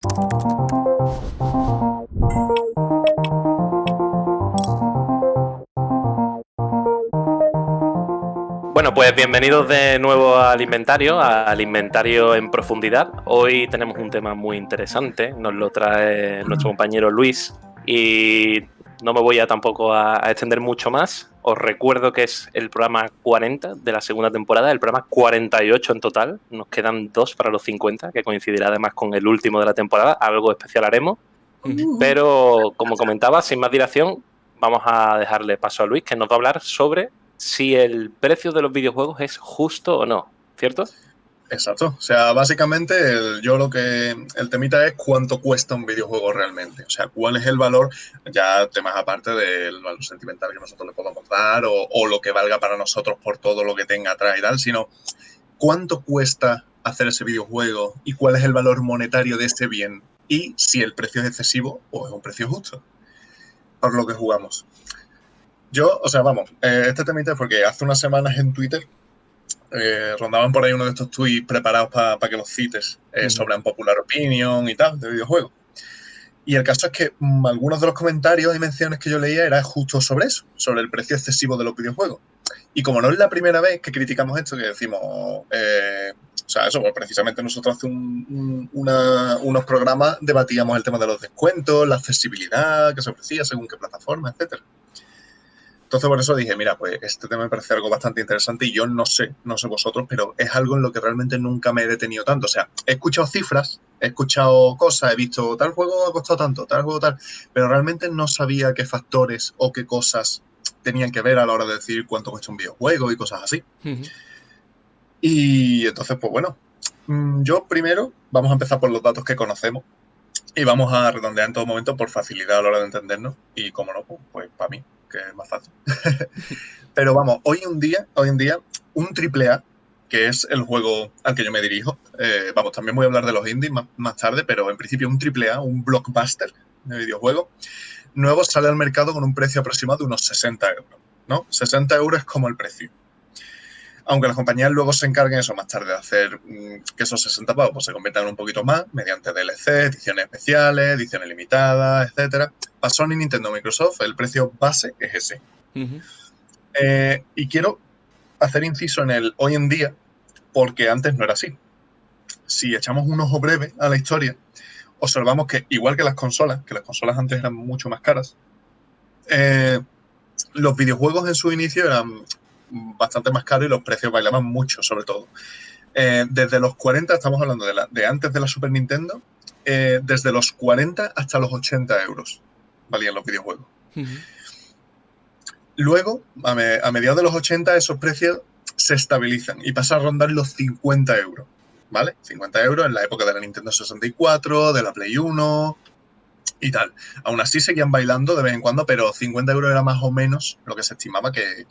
Bueno, pues bienvenidos de nuevo al Inventario en profundidad. Hoy tenemos un tema muy interesante, nos lo trae nuestro compañero Luis y no me voy tampoco a extender mucho más. Os recuerdo que es el programa 40 de la segunda temporada, el programa 48 en total. Nos quedan 2 para los 50, que coincidirá además con el último de la temporada. Algo especial haremos. Pero, como comentaba, sin más dilación, vamos a dejarle paso a Luis, que nos va a hablar sobre si el precio de los videojuegos es justo o no, ¿cierto? Exacto. O sea, básicamente el temita es cuánto cuesta un videojuego realmente. O sea, cuál es el valor, ya temas aparte del valor sentimental que nosotros le podamos dar o lo que valga para nosotros por todo lo que tenga atrás y tal, sino cuánto cuesta hacer ese videojuego y cuál es el valor monetario de ese bien y si el precio es excesivo o es un precio justo por lo que jugamos. Este temita es porque hace unas semanas en Twitter rondaban por ahí uno de estos tweets preparados para que los cites sobre Unpopular Opinion y tal, de videojuegos. Y el caso es que algunos de los comentarios y menciones que yo leía era justo sobre eso, sobre el precio excesivo de los videojuegos. Y como no es la primera vez que criticamos esto, que decimos, pues precisamente nosotros hace unos programas debatíamos el tema de los descuentos, la accesibilidad que se ofrecía según qué plataforma, etcétera. Entonces, por eso dije, mira, pues este tema me parece algo bastante interesante y yo no sé vosotros, pero es algo en lo que realmente nunca me he detenido tanto. O sea, he escuchado cifras, he escuchado cosas, he visto tal juego ha costado tanto, tal juego tal, pero realmente no sabía qué factores o qué cosas tenían que ver a la hora de decir cuánto cuesta un videojuego y cosas así. Y entonces, pues bueno, yo primero vamos a empezar por los datos que conocemos y vamos a redondear en todo momento por facilidad a la hora de entendernos y, como no, pues para mí, que es más fácil. Pero vamos, hoy en día, un AAA, que es el juego al que yo me dirijo, también voy a hablar de los indies más tarde, pero en principio un AAA, un blockbuster de videojuego, nuevo sale al mercado con un precio aproximado de unos 60 euros, ¿no? 60 euros es como el precio. Aunque las compañías luego se encarguen eso más tarde de hacer que esos 60 pavos pues, se conviertan en un poquito más mediante DLC, ediciones especiales, ediciones limitadas, etcétera. Para Sony, Nintendo, Microsoft, el precio base es ese. Y quiero hacer inciso en el hoy en día, porque antes no era así. Si echamos un ojo breve a la historia, observamos que, igual que las consolas antes eran mucho más caras, los videojuegos en su inicio eran bastante más caros y los precios bailaban mucho, sobre todo. Desde los 40, estamos hablando de antes de la Super Nintendo, desde los 40 hasta los 80 euros valían los videojuegos. Luego, a mediados de los 80, esos precios se estabilizan y pasan a rondar los 50 euros, ¿vale? 50 euros en la época de la Nintendo 64, de la Play 1 y tal. Aún así seguían bailando de vez en cuando, pero 50 euros era más o menos lo que se estimaba que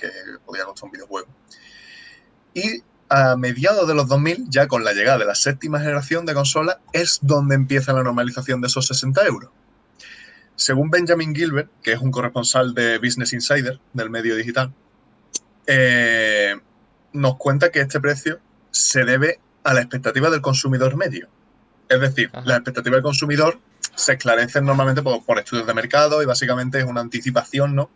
podía costar un videojuego. Y a mediados de los 2000, ya con la llegada de la séptima generación de consolas, es donde empieza la normalización de esos 60 euros. Según Benjamin Gilbert, que es un corresponsal de Business Insider, del medio digital, nos cuenta que este precio se debe a la expectativa del consumidor medio. Es decir, las expectativas del consumidor se esclarecen normalmente por estudios de mercado y básicamente es una anticipación, ¿no?,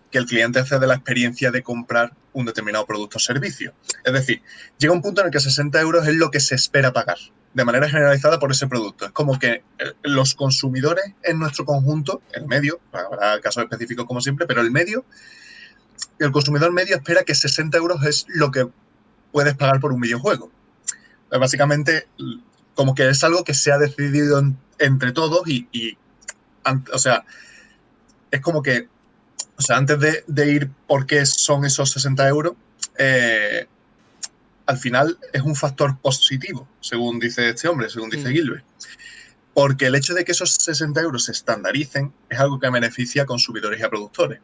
que el cliente hace de la experiencia de comprar un determinado producto o servicio. Es decir, llega un punto en el que 60 euros es lo que se espera pagar de manera generalizada por ese producto. Es como que los consumidores en nuestro conjunto, el medio, habrá casos específicos como siempre, pero el consumidor medio espera que 60 euros es lo que puedes pagar por un videojuego. Básicamente, como que es algo que se ha decidido entre todos o sea, es como que, o sea, antes de ir por qué son esos 60 euros, al final es un factor positivo, según dice este hombre, según dice Gilbert. Porque el hecho de que esos 60 euros se estandaricen es algo que beneficia a consumidores y a productores.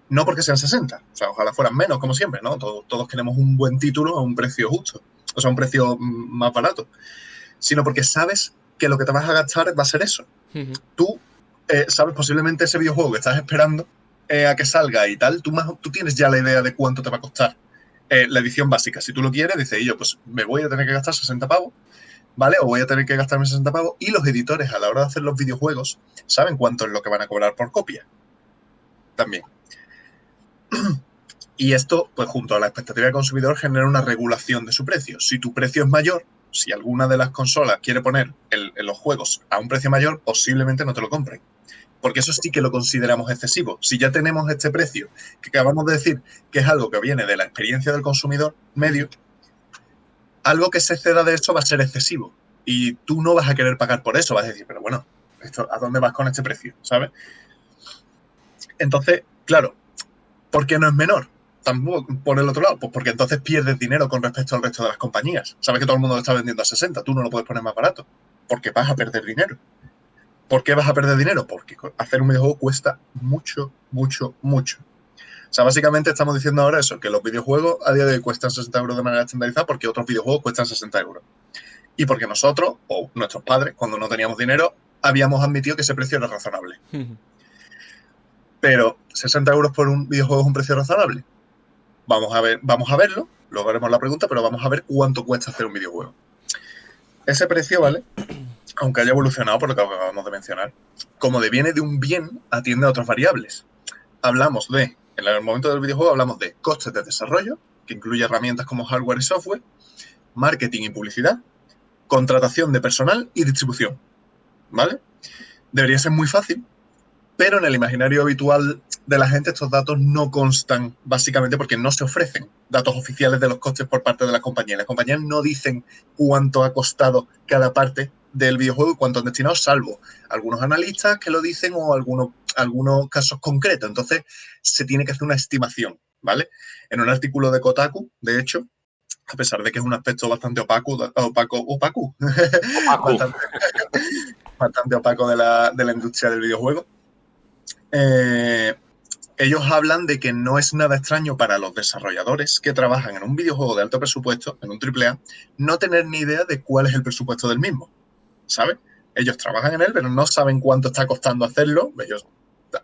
No porque sean 60, o sea, ojalá fueran menos, como siempre, ¿no? Todos queremos un buen título a un precio justo, o sea, un precio más barato, sino porque sabes que lo que te vas a gastar va a ser eso. Tú sabes posiblemente ese videojuego que estás esperando a que salga y tal, tú tienes ya la idea de cuánto te va a costar la edición básica. Si tú lo quieres, dices, yo pues me voy a tener que gastar 60 pavos, ¿vale? O voy a tener que gastarme 60 pavos. Y los editores, a la hora de hacer los videojuegos, saben cuánto es lo que van a cobrar por copia. También. Y esto, pues junto a la expectativa del consumidor, genera una regulación de su precio. Si tu precio es mayor, si alguna de las consolas quiere poner los juegos a un precio mayor, posiblemente no te lo compren. Porque eso sí que lo consideramos excesivo. Si ya tenemos este precio, que acabamos de decir que es algo que viene de la experiencia del consumidor medio, algo que se exceda de eso va a ser excesivo. Y tú no vas a querer pagar por eso. Vas a decir, pero bueno, ¿a dónde vas con este precio? ¿Sabes? Entonces, claro, ¿por qué no es menor? Tampoco, por el otro lado, pues porque entonces pierdes dinero con respecto al resto de las compañías. Sabes que todo el mundo lo está vendiendo a 60, tú no lo puedes poner más barato, porque vas a perder dinero. ¿Por qué vas a perder dinero? Porque hacer un videojuego cuesta mucho, mucho, mucho. O sea, básicamente estamos diciendo ahora eso, que los videojuegos a día de hoy cuestan 60 euros de manera estandarizada porque otros videojuegos cuestan 60 euros. Y porque nosotros, o nuestros padres, cuando no teníamos dinero, habíamos admitido que ese precio era razonable. Pero 60 euros por un videojuego es un precio razonable. Vamos a verlo, luego haremos la pregunta, pero vamos a ver cuánto cuesta hacer un videojuego. Ese precio, ¿vale? Aunque haya evolucionado por lo que acabamos de mencionar, como deviene de un bien, atiende a otras variables. Hablamos en el momento del videojuego, hablamos de costes de desarrollo, que incluye herramientas como hardware y software, marketing y publicidad, contratación de personal y distribución, ¿vale? Debería ser muy fácil, pero en el imaginario habitual de la gente estos datos no constan, básicamente porque no se ofrecen datos oficiales de los costes por parte de las compañías. Las compañías no dicen cuánto ha costado cada parte del videojuego y cuánto han destinado, salvo algunos analistas que lo dicen o algunos casos concretos. Entonces, se tiene que hacer una estimación, ¿vale? En un artículo de Kotaku, de hecho, a pesar de que es un aspecto bastante bastante opaco de la industria del videojuego, ellos hablan de que no es nada extraño para los desarrolladores que trabajan en un videojuego de alto presupuesto, en un AAA, no tener ni idea de cuál es el presupuesto del mismo, ¿sabes? Ellos trabajan en él, pero no saben cuánto está costando hacerlo. Ellos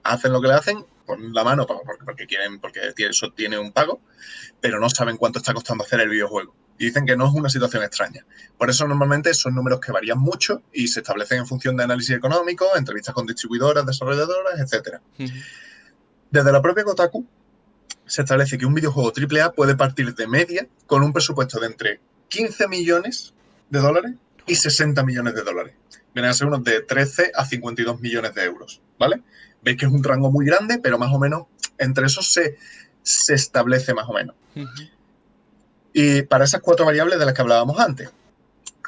hacen lo que le hacen, ponen la mano porque quieren, porque eso tiene un pago, pero no saben cuánto está costando hacer el videojuego. Y dicen que no es una situación extraña. Por eso normalmente son números que varían mucho y se establecen en función de análisis económico, entrevistas con distribuidoras, desarrolladoras, etc. Desde la propia Kotaku se establece que un videojuego AAA puede partir de media con un presupuesto de entre 15 millones de dólares y 60 millones de dólares. Vienen a ser unos de 13 a 52 millones de euros, ¿vale? Veis que es un rango muy grande, pero más o menos entre esos se establece más o menos. Y para esas cuatro variables de las que hablábamos antes,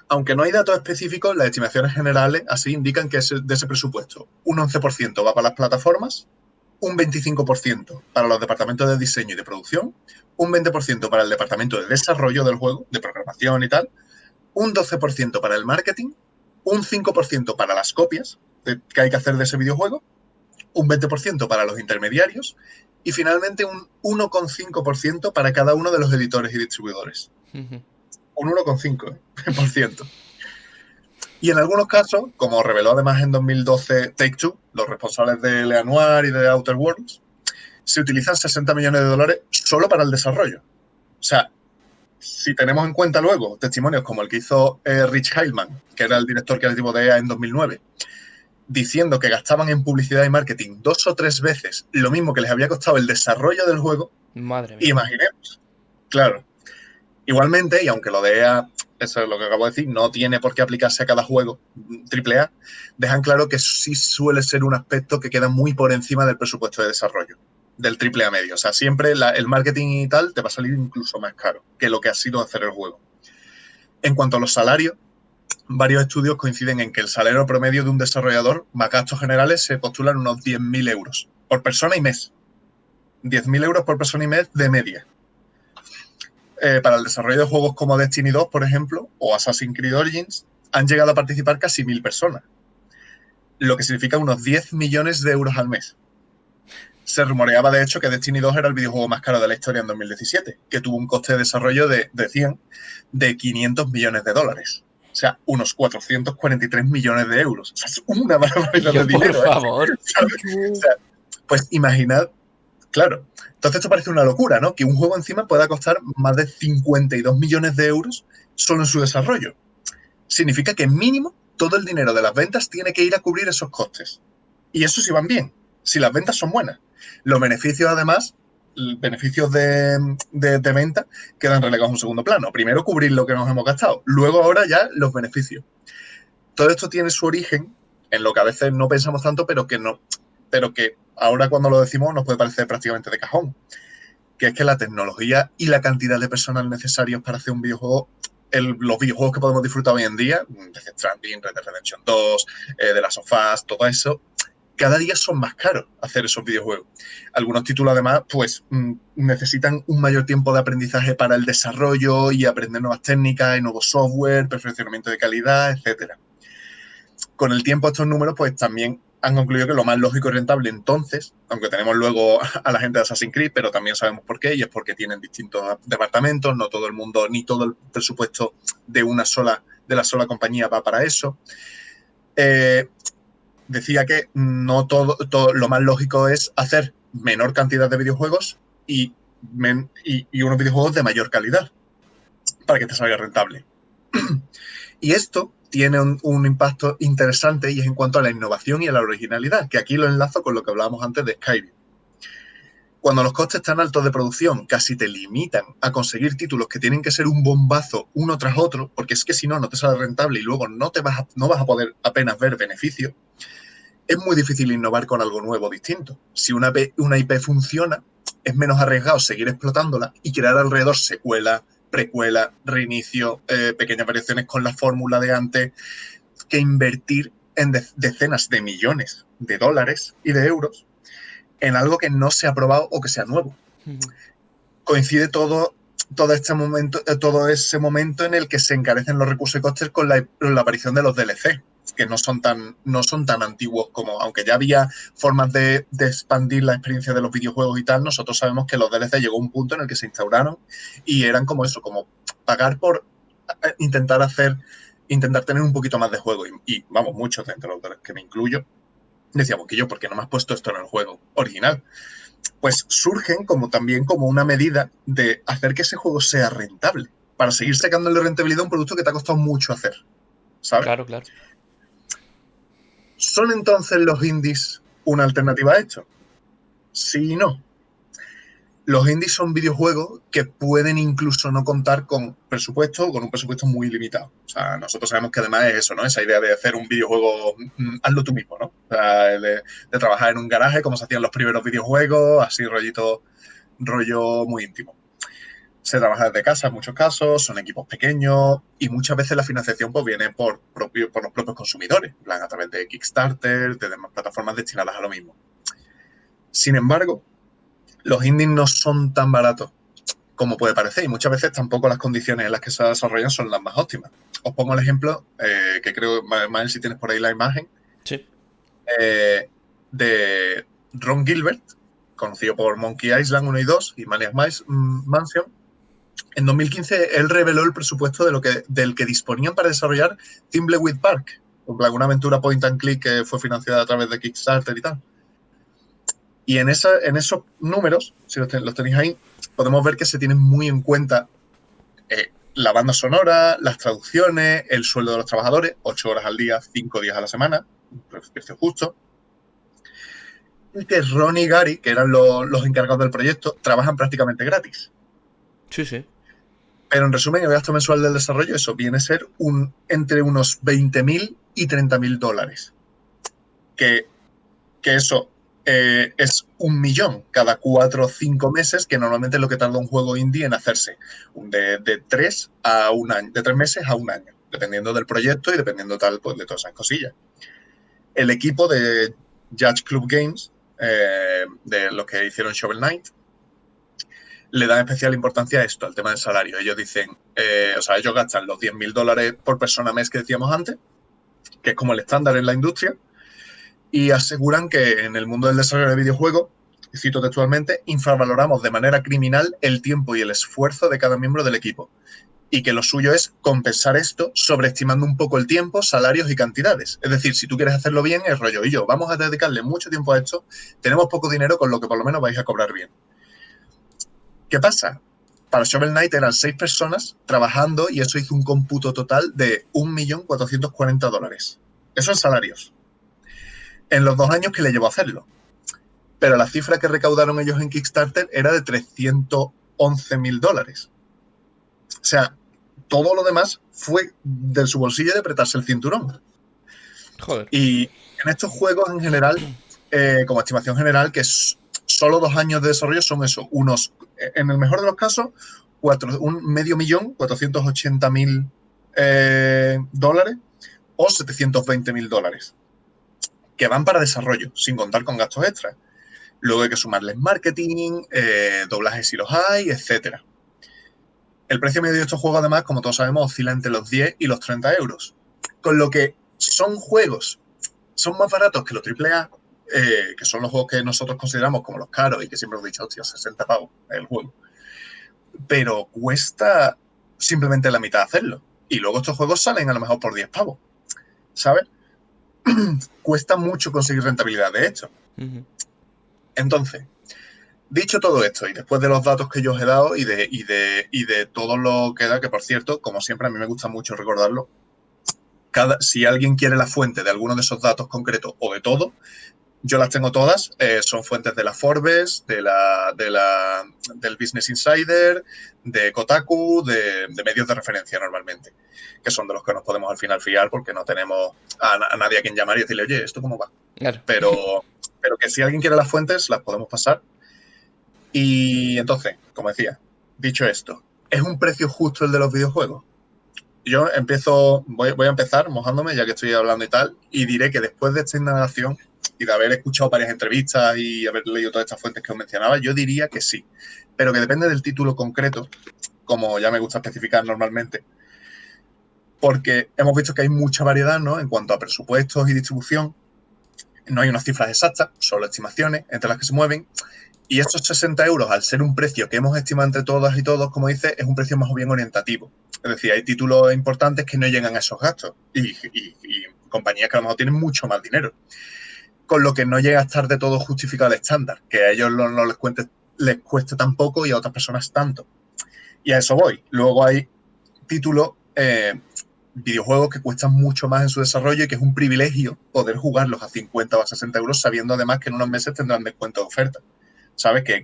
aunque no hay datos específicos, las estimaciones generales así indican que de ese presupuesto un 11% va para las plataformas, un 25% para los departamentos de diseño y de producción, un 20% para el departamento de desarrollo del juego, de programación y tal, un 12% para el marketing, un 5% para las copias que hay que hacer de ese videojuego, un 20% para los intermediarios y finalmente un 1,5% para cada uno de los editores y distribuidores. Un 1,5%. Y en algunos casos, como reveló además en 2012 Take-Two, los responsables de Le Noire y de Outer Worlds, se utilizan 60 millones de dólares solo para el desarrollo. O sea, si tenemos en cuenta luego testimonios como el que hizo Rich Heilman, que era el director creativo de EA en 2009, diciendo que gastaban en publicidad y marketing 2 o 3 veces lo mismo que les había costado el desarrollo del juego, Madre mía. Imaginemos. Claro. Igualmente, y aunque lo de EA, eso es lo que acabo de decir, no tiene por qué aplicarse a cada juego AAA, dejan claro que sí suele ser un aspecto que queda muy por encima del presupuesto de desarrollo, del AAA medio. O sea, siempre el marketing y tal te va a salir incluso más caro que lo que ha sido hacer el juego. En cuanto a los salarios, varios estudios coinciden en que el salario promedio de un desarrollador, más gastos generales, se postulan unos 10.000 euros por persona y mes. 10.000 euros por persona y mes de media. Para el desarrollo de juegos como Destiny 2, por ejemplo, o Assassin's Creed Origins, han llegado a participar casi 1.000 personas, lo que significa unos 10 millones de euros al mes. Se rumoreaba, de hecho, que Destiny 2 era el videojuego más caro de la historia en 2017, que tuvo un coste de desarrollo decían, de 500 millones de dólares. O sea, unos 443 millones de euros. O sea, es una barbaridad de dinero. Por favor. O sea, pues imaginad, claro. Entonces esto parece una locura, ¿no? Que un juego encima pueda costar más de 52 millones de euros solo en su desarrollo. significa que mínimo todo el dinero de las ventas tiene que ir a cubrir esos costes. Y eso si van bien, si las ventas son buenas. Los beneficios, además, beneficios de venta quedan relegados a un segundo plano. Primero cubrir lo que nos hemos gastado, luego ahora ya los beneficios. Todo esto tiene su origen en lo que a veces no pensamos tanto, pero que ahora cuando lo decimos nos puede parecer prácticamente de cajón, que es que la tecnología y la cantidad de personal necesarios para hacer un videojuego, los videojuegos que podemos disfrutar hoy en día, Death Stranding, Red Dead Redemption 2, The Last of Us, todo eso, cada día son más caros hacer esos videojuegos. Algunos títulos, además, pues necesitan un mayor tiempo de aprendizaje para el desarrollo y aprender nuevas técnicas y nuevos software, perfeccionamiento de calidad, etcétera. Con el tiempo, estos números, pues también han concluido que lo más lógico y rentable entonces, aunque tenemos luego a la gente de Assassin's Creed, pero también sabemos por qué, y es porque tienen distintos departamentos, no todo el mundo, ni todo el presupuesto de la sola compañía va para eso. Decía que no todo, lo más lógico es hacer menor cantidad de videojuegos y unos videojuegos de mayor calidad para que te salga rentable. Y esto tiene un impacto interesante y es en cuanto a la innovación y a la originalidad, que aquí lo enlazo con lo que hablábamos antes de Skyrim. Cuando los costes tan altos de producción casi te limitan a conseguir títulos que tienen que ser un bombazo uno tras otro, porque es que si no, no te sale rentable y luego no vas a poder apenas ver beneficios, es muy difícil innovar con algo nuevo, distinto. Si una IP funciona, es menos arriesgado seguir explotándola y crear alrededor secuela, precuela, reinicio, pequeñas variaciones con la fórmula de antes, que invertir en decenas de millones de dólares y de euros en algo que no se ha probado o que sea nuevo. Coincide todo ese momento en el que se encarecen los recursos y costes con la aparición de los DLC, que no son tan antiguos como, aunque ya había formas de expandir la experiencia de los videojuegos y tal, nosotros sabemos que los DLC llegó a un punto en el que se instauraron y eran como eso, como pagar por intentar tener un poquito más de juego. Y vamos, muchos dentro de los que me incluyo, decíamos que ¿por qué no me has puesto esto en el juego original? Pues surgen también como una medida de hacer que ese juego sea rentable, para seguir sacándole rentabilidad a un producto que te ha costado mucho hacer, ¿sabes? Claro, claro. ¿Son entonces los indies una alternativa a esto? Sí y no. Los indies son videojuegos que pueden incluso no contar con un presupuesto muy limitado. O sea, nosotros sabemos que además es eso, ¿no? Esa idea de hacer un videojuego, hazlo tú mismo, ¿no? O sea, de trabajar en un garaje como se hacían los primeros videojuegos, así rollo muy íntimo. Se trabaja desde casa en muchos casos, son equipos pequeños y muchas veces la financiación pues viene por los propios consumidores, en plan a través de Kickstarter, de demás plataformas destinadas a lo mismo. Sin embargo, los indies no son tan baratos como puede parecer y muchas veces tampoco las condiciones en las que se desarrollan son las más óptimas. Os pongo el ejemplo, que creo, Mael, si tienes por ahí la imagen, sí. De Ron Gilbert, conocido por Monkey Island 1 y 2 y Maniac Mansion. En 2015 él reveló el presupuesto del que disponían para desarrollar Thimbleweed Park, una aventura point and click que fue financiada a través de Kickstarter y tal. Y en esos números, si los tenéis ahí, podemos ver que se tienen muy en cuenta la banda sonora, las traducciones, el sueldo de los trabajadores, 8 horas al día, 5 días a la semana, un precio justo. Y que Ron y Gary, que eran los encargados del proyecto, trabajan prácticamente gratis. Sí, sí. Pero en resumen, el gasto mensual del desarrollo, eso viene a ser entre unos 20.000 y 30.000 dólares. Que eso es 1 millón cada 4 o 5 meses, que normalmente es lo que tarda un juego indie en hacerse. De 3 a un año, de 3 meses a un año, dependiendo del proyecto y dependiendo pues, de todas esas cosillas. El equipo de Judge Club Games, de los que hicieron Shovel Knight, le dan especial importancia a esto, al tema del salario. Ellos dicen, ellos gastan los 10.000 dólares por persona mes que decíamos antes, que es como el estándar en la industria, y aseguran que en el mundo del desarrollo de videojuegos, cito textualmente, infravaloramos de manera criminal el tiempo y el esfuerzo de cada miembro del equipo, y que lo suyo es compensar esto sobreestimando un poco el tiempo, salarios y cantidades. Es decir, si tú quieres hacerlo bien, es rollo, y yo, vamos a dedicarle mucho tiempo a esto, tenemos poco dinero con lo que por lo menos vais a cobrar bien. ¿Qué pasa? para Shovel Knight eran 6 personas trabajando y eso hizo un cómputo total de $1.440. Eso en salarios. En los 2 años que le llevó a hacerlo. Pero la cifra que recaudaron ellos en Kickstarter era de $311.000. O sea, todo lo demás fue de su bolsillo de apretarse el cinturón. Joder. Y en estos juegos en general, como estimación general, que solo 2 años de desarrollo son eso, unos, en el mejor de los casos, $580.000 o $720.000 que van para desarrollo, sin contar con gastos extras. Luego hay que sumarles marketing, doblajes si los hay, etc. El precio medio de estos juegos, además, como todos sabemos, oscila entre los 10 y los 30 euros. Con lo que son juegos, son más baratos que los AAA, que son los juegos que nosotros consideramos como los caros y que siempre hemos dicho, hostia, 60 pavos el juego. Pero cuesta simplemente la mitad hacerlo. Y luego estos juegos salen a lo mejor por 10 pavos, ¿sabes? Cuesta mucho conseguir rentabilidad de esto. Entonces, dicho todo esto, y después de los datos que yo os he dado y de todo lo que da, que por cierto, como siempre, a mí me gusta mucho recordarlo, si alguien quiere la fuente de alguno de esos datos concretos o de todo, yo las tengo todas, son fuentes de la Forbes, del Business Insider, de Kotaku, de medios de referencia normalmente, que son de los que nos podemos al final fiar porque no tenemos a nadie a quien llamar y decirle, oye, ¿esto cómo va? Claro. Pero que si alguien quiere las fuentes, las podemos pasar. Y entonces, como decía, dicho esto, ¿es un precio justo el de los videojuegos? Yo voy a empezar mojándome, ya que estoy hablando y tal, y diré que después de esta indagación y de haber escuchado varias entrevistas y haber leído todas estas fuentes que os mencionaba, yo diría que sí, pero que depende del título concreto, como ya me gusta especificar normalmente, porque hemos visto que hay mucha variedad, ¿no? En cuanto a presupuestos y distribución, no hay unas cifras exactas, solo estimaciones entre las que se mueven. Y estos 60 euros, al ser un precio que hemos estimado entre todas y todos, como dice, es un precio más o bien orientativo. Es decir, hay títulos importantes que no llegan a esos gastos y compañías que a lo mejor tienen mucho más dinero. Con lo que no llega a estar de todo justificado el estándar, que a ellos no les cueste tan poco y a otras personas tanto. Y a eso voy. Luego hay títulos, videojuegos que cuestan mucho más en su desarrollo y que es un privilegio poder jugarlos a 50 o a 60 euros sabiendo además que en unos meses tendrán descuento de oferta. ¿Sabes? Que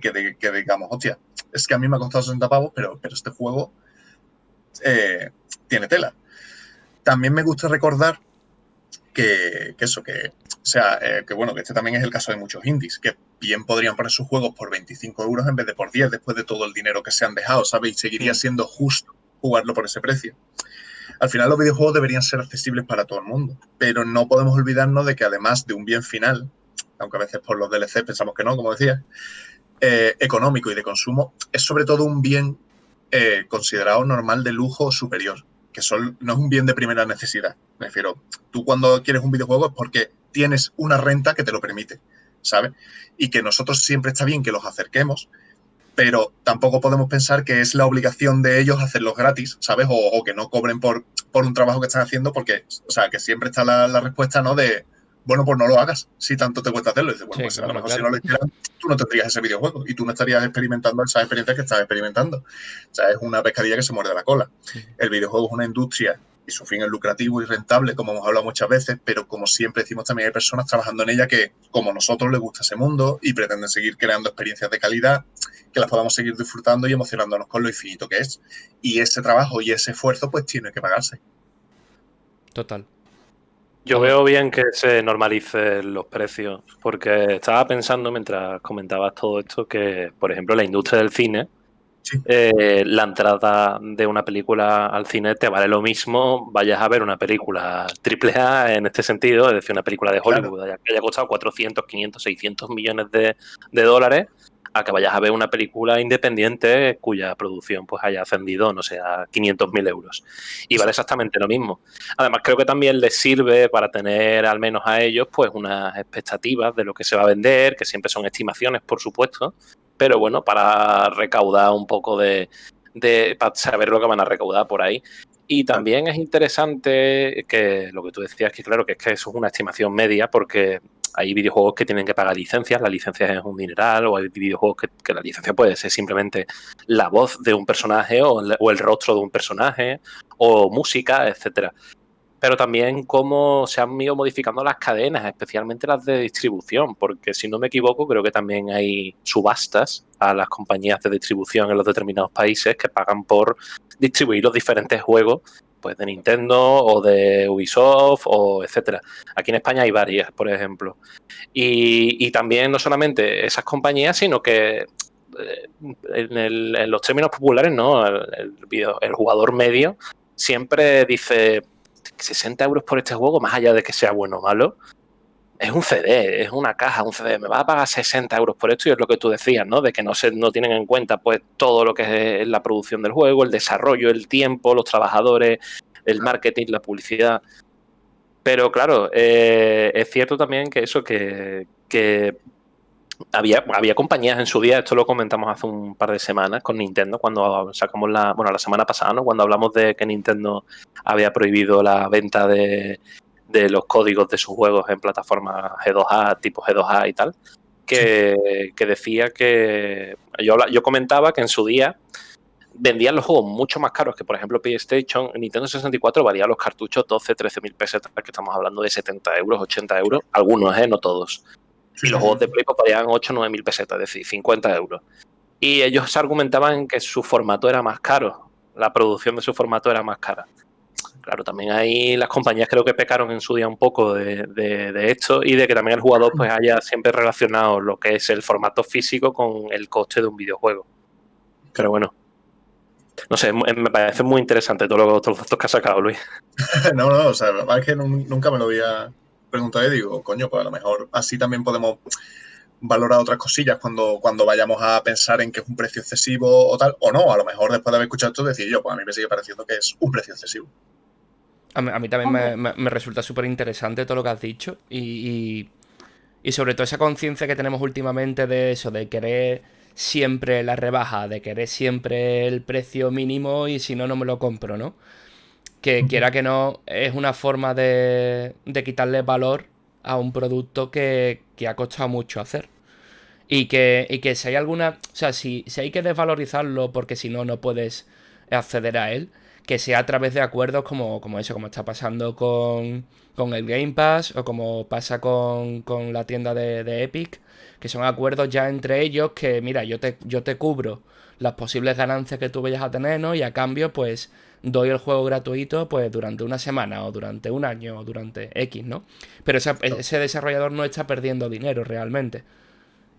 digamos, hostia, es que a mí me ha costado 60 pavos, pero este juego tiene tela. También me gusta recordar que este también es el caso de muchos indies, que bien podrían poner sus juegos por 25 euros en vez de por 10 después de todo el dinero que se han dejado, ¿sabes? Y seguiría siendo justo jugarlo por ese precio. Al final los videojuegos deberían ser accesibles para todo el mundo, pero no podemos olvidarnos de que además de un bien final, aunque a veces por los DLC pensamos que no, como decía, económico y de consumo, es sobre todo un bien considerado normal de lujo superior, que no es un bien de primera necesidad. Me refiero, tú cuando quieres un videojuego es porque tienes una renta que te lo permite, ¿sabes? Y que nosotros siempre está bien que los acerquemos, pero tampoco podemos pensar que es la obligación de ellos hacerlos gratis, ¿sabes? O que no cobren por un trabajo que están haciendo, porque, o sea, que siempre está la respuesta, ¿no? De, bueno, pues no lo hagas, si tanto te cuesta hacerlo. Y dices, bueno, sí, pues a lo mejor claro. Si no lo hicieran, tú no tendrías ese videojuego y tú no estarías experimentando esas experiencias que estás experimentando. O sea, es una pescadilla que se muerde la cola. Sí. El videojuego es una industria y su fin es lucrativo y rentable, como hemos hablado muchas veces, pero como siempre decimos, también hay personas trabajando en ella que, como nosotros, les gusta ese mundo y pretenden seguir creando experiencias de calidad, que las podamos seguir disfrutando y emocionándonos con lo infinito que es. Y ese trabajo y ese esfuerzo, pues, tiene que pagarse. Total. Yo veo bien que se normalicen los precios, porque estaba pensando mientras comentabas todo esto que, por ejemplo, la industria del cine, sí. La entrada de una película al cine te vale lo mismo, vayas a ver una película AAA en este sentido, es decir, una película de Hollywood, claro, que haya costado 400, 500, 600 millones de dólares, a que vayas a ver una película independiente cuya producción pues haya ascendido, no sé, a 500.000 euros. Y vale exactamente lo mismo. Además, creo que también les sirve para tener, al menos a ellos, pues unas expectativas de lo que se va a vender, que siempre son estimaciones, por supuesto, pero bueno, para recaudar un poco para saber lo que van a recaudar por ahí. Y también es interesante que lo que tú decías, que claro, que es que eso es una estimación media, porque hay videojuegos que tienen que pagar licencias, la licencia es un dineral, o hay videojuegos que la licencia puede ser simplemente la voz de un personaje o el rostro de un personaje, o música, etcétera. Pero también cómo se han ido modificando las cadenas, especialmente las de distribución, porque si no me equivoco, creo que también hay subastas a las compañías de distribución en los determinados países que pagan por distribuir los diferentes juegos, pues de Nintendo o de Ubisoft o etcétera. Aquí en España hay varias, por ejemplo. Y también no solamente esas compañías, sino que en los términos populares, ¿no? El jugador medio siempre dice 60 euros por este juego, más allá de que sea bueno o malo, es un CD, es una caja, un CD. Me vas a pagar 60 euros por esto, y es lo que tú decías, ¿no? De que no tienen en cuenta pues todo lo que es la producción del juego, el desarrollo, el tiempo, los trabajadores, el marketing, la publicidad. Pero claro, es cierto también que eso que había compañías en su día, esto lo comentamos hace un par de semanas con Nintendo, cuando sacamos la semana pasada, ¿no? Cuando hablamos de que Nintendo había prohibido la venta de los códigos de sus juegos en plataformas G2A, tipo G2A y tal, que decía que yo comentaba que en su día vendían los juegos mucho más caros que, por ejemplo, PlayStation. Nintendo 64 valía los cartuchos 12, 13.000 pesetas, que estamos hablando de 70 euros, 80 euros, algunos, no todos. Y los juegos de Play valían 8 o 9 mil pesetas, es decir, 50 euros. Y ellos argumentaban que su formato era más caro, la producción de su formato era más cara. Claro, también ahí las compañías creo que pecaron en su día un poco de esto, y de que también el jugador pues haya siempre relacionado lo que es el formato físico con el coste de un videojuego. Pero bueno, no sé, me parece muy interesante todos los datos que ha sacado, Luis. No, o sea, la verdad es que nunca me lo había preguntado y digo, coño, pues a lo mejor así también podemos valorar otras cosillas cuando vayamos a pensar en que es un precio excesivo o tal, o no, a lo mejor después de haber escuchado esto decir yo, pues a mí me sigue pareciendo que es un precio excesivo. A mí también me resulta súper interesante todo lo que has dicho y sobre todo esa conciencia que tenemos últimamente de eso, de querer siempre la rebaja, de querer siempre el precio mínimo y si no, no me lo compro, ¿no? Que quiera que no, es una forma de quitarle valor a un producto que ha costado mucho hacer. Y que si hay alguna... O sea, si hay que desvalorizarlo porque si no, no puedes acceder a él, que sea a través de acuerdos como eso, como está pasando con el Game Pass o como pasa con la tienda de Epic, que son acuerdos ya entre ellos que, mira, yo te cubro las posibles ganancias que tú vayas a tener, ¿no? Y a cambio, pues, doy el juego gratuito pues durante una semana o durante un año o durante X, ¿no? Pero ese desarrollador no está perdiendo dinero realmente.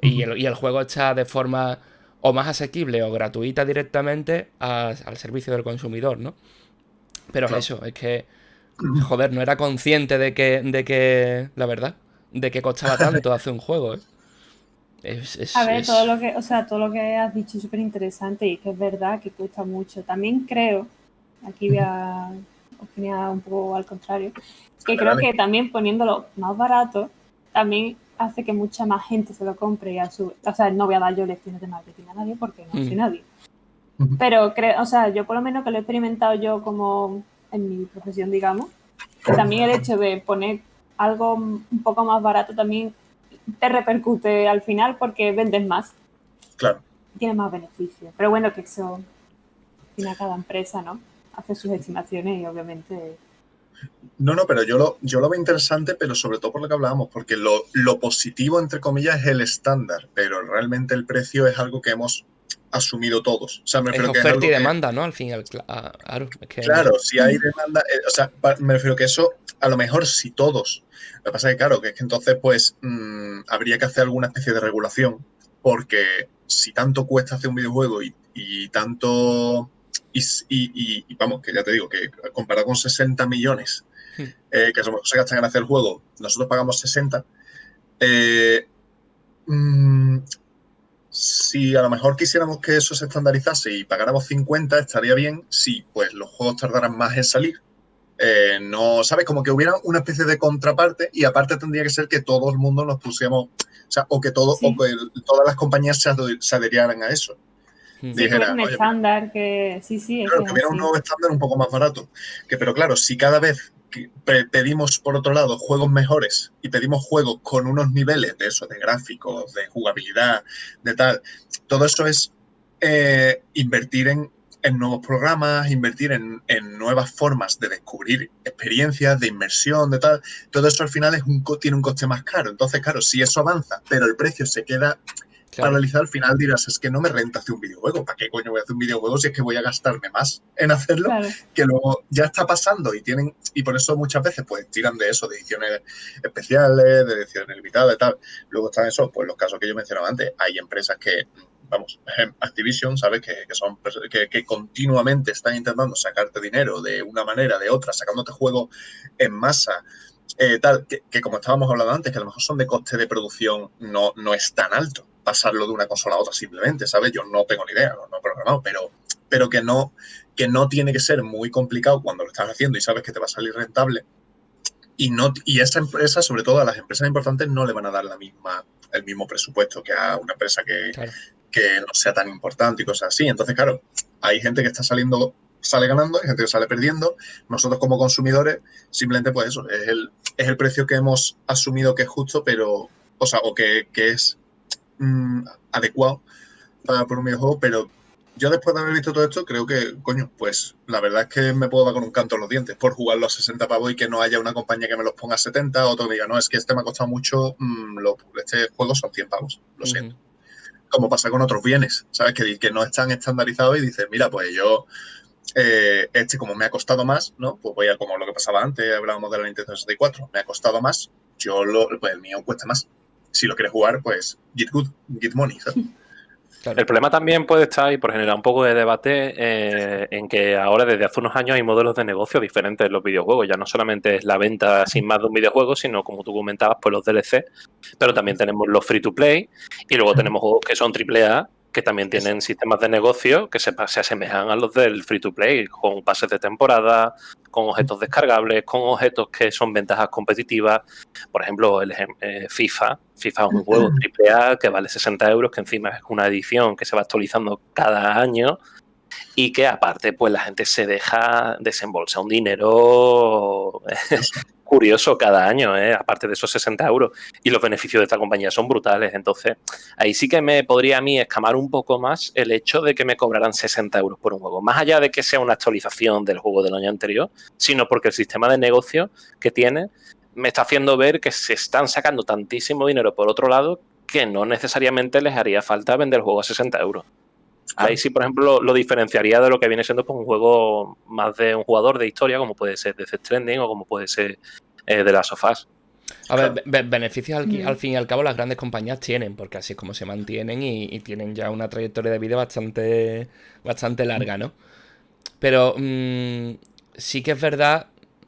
Y el juego está de forma o más asequible o gratuita directamente al servicio del consumidor, ¿no? Pero claro, eso, es que, joder, no era consciente de que la verdad, de que costaba tanto hacer un juego, ¿eh? Todo lo que has dicho es súper interesante y que es verdad que cuesta mucho. También creo, aquí voy a opinar un poco al contrario, que creo que también poniéndolo más barato, también hace que mucha más gente se lo compre y no voy a dar yo lecciones de marketing a nadie porque no soy nadie. Pero creo, yo por lo menos que lo he experimentado yo como en mi profesión, digamos, que también el hecho de poner algo un poco más barato también te repercute al final porque vendes más. Claro. Tienes más beneficios. Pero bueno, que eso, al final cada empresa, ¿no? Hace sus estimaciones y obviamente... No, pero yo lo veo interesante, pero sobre todo por lo que hablábamos, porque lo positivo, entre comillas, es el estándar, pero realmente el precio es algo que hemos asumido todos. O sea, me refiero es oferta que y demanda, ¿no? Al fin, claro. Es que claro, si hay demanda, me refiero que eso, a lo mejor si todos. Lo que pasa es que, claro, que es que entonces, pues, habría que hacer alguna especie de regulación, porque si tanto cuesta hacer un videojuego y tanto... Y vamos, que ya te digo, que comparado con 60 millones que se gastan en hacer el juego, nosotros pagamos 60. Si a lo mejor quisiéramos que eso se estandarizase y pagáramos 50, estaría bien si pues los juegos tardaran más en salir. No, ¿sabes? Como que hubiera una especie de contraparte y aparte tendría que ser que todo el mundo nos pusiéramos, o que todas las compañías se adherieran a eso. Sí, dijera, un estándar que sí, claro, que hubiera un nuevo estándar un poco más barato. Pero claro, si cada vez pedimos, por otro lado, juegos mejores y pedimos juegos con unos niveles de eso, de gráficos, de jugabilidad, de tal, todo eso es invertir en nuevos programas, invertir en nuevas formas de descubrir experiencias, de inmersión, de tal. Todo eso al final tiene un coste más caro. Entonces, claro, si eso avanza, pero el precio se queda paralizado, al final dirás, es que no me renta hacer un videojuego. ¿Para qué coño voy a hacer un videojuego si es que voy a gastarme más en hacerlo? Claro. Que luego ya está pasando y por eso muchas veces pues tiran de eso, de ediciones especiales, de ediciones limitadas y tal. Luego están esos, pues los casos que yo mencionaba antes. Hay empresas que, vamos, Activision, ¿sabes? Que continuamente están intentando sacarte dinero de una manera, de otra, sacándote juegos en masa, tal, que como estábamos hablando antes, que a lo mejor son de coste de producción no es tan alto pasarlo de una consola a otra simplemente, ¿sabes? Yo no tengo ni idea, no he programado, pero que no tiene que ser muy complicado cuando lo estás haciendo y sabes que te va a salir rentable. Y esa empresa, sobre todo a las empresas importantes, no le van a dar el mismo presupuesto que a una empresa que no sea tan importante y cosas así. Entonces, claro, hay gente que sale ganando, hay gente que sale perdiendo. Nosotros como consumidores, simplemente pues eso, es el precio que hemos asumido que es justo, pero, o que es adecuado por un videojuego, pero yo después de haber visto todo esto, creo que, coño, pues la verdad es que me puedo dar con un canto en los dientes por jugarlo a 60 pavos y que no haya una compañía que me los ponga a 70, otro diga, no, es que este me ha costado mucho, este juego son 100 pavos, lo siento. Como pasa con otros bienes, ¿sabes? Que no están estandarizados y dices, mira, pues yo, como me ha costado más, ¿no? Pues voy a, como lo que pasaba antes, hablábamos de la Nintendo 64, me ha costado más, pues el mío cuesta más. Si lo quieres jugar, pues get good, get money, ¿sabes? Claro. El problema también puede estar, y por generar un poco de debate, en que ahora desde hace unos años hay modelos de negocio diferentes en los videojuegos. Ya no solamente es la venta sin más de un videojuego, sino como tú comentabas, pues los DLC, pero también tenemos los free to play y luego tenemos juegos que son AAA, que también tienen sistemas de negocio que se asemejan a los del free to play, con pases de temporada, con objetos descargables, con objetos que son ventajas competitivas. Por ejemplo, FIFA. FIFA es un juego AAA que vale 60 euros, que encima es una edición que se va actualizando cada año y que aparte pues la gente se desembolsa un dinero curioso cada año, aparte de esos 60 euros. Y los beneficios de esta compañía son brutales. Entonces, ahí sí que me podría a mí escamar un poco más el hecho de que me cobraran 60 euros por un juego. Más allá de que sea una actualización del juego del año anterior, sino porque el sistema de negocio que tiene me está haciendo ver que se están sacando tantísimo dinero por otro lado que no necesariamente les haría falta vender el juego a 60 euros. Claro. Ahí sí, por ejemplo, lo diferenciaría de lo que viene siendo pues, un juego más de un jugador de historia, como puede ser Death Stranding o como puede ser The Last of Us. A ver, beneficios al fin y al cabo las grandes compañías tienen, porque así es como se mantienen y tienen ya una trayectoria de vida bastante larga, ¿no? Pero sí que es verdad,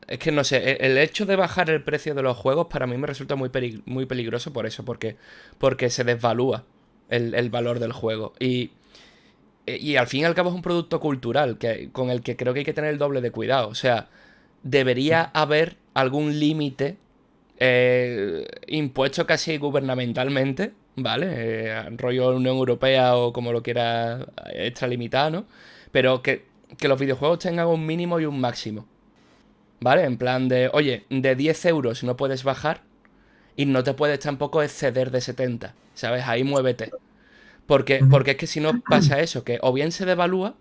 es que no sé, el hecho de bajar el precio de los juegos para mí me resulta muy peligroso por eso, porque se desvalúa el valor del juego. Y al fin y al cabo es un producto cultural con el que creo que hay que tener el doble de cuidado. O sea, debería haber algún límite impuesto casi gubernamentalmente, ¿vale? Rollo Unión Europea o como lo quiera extralimitado, ¿no? Pero que los videojuegos tengan un mínimo y un máximo, ¿vale? En plan de, oye, de 10 euros no puedes bajar y no te puedes tampoco exceder de 70, ¿sabes? Ahí muévete. Porque es que si no pasa eso, que o bien se devalúa,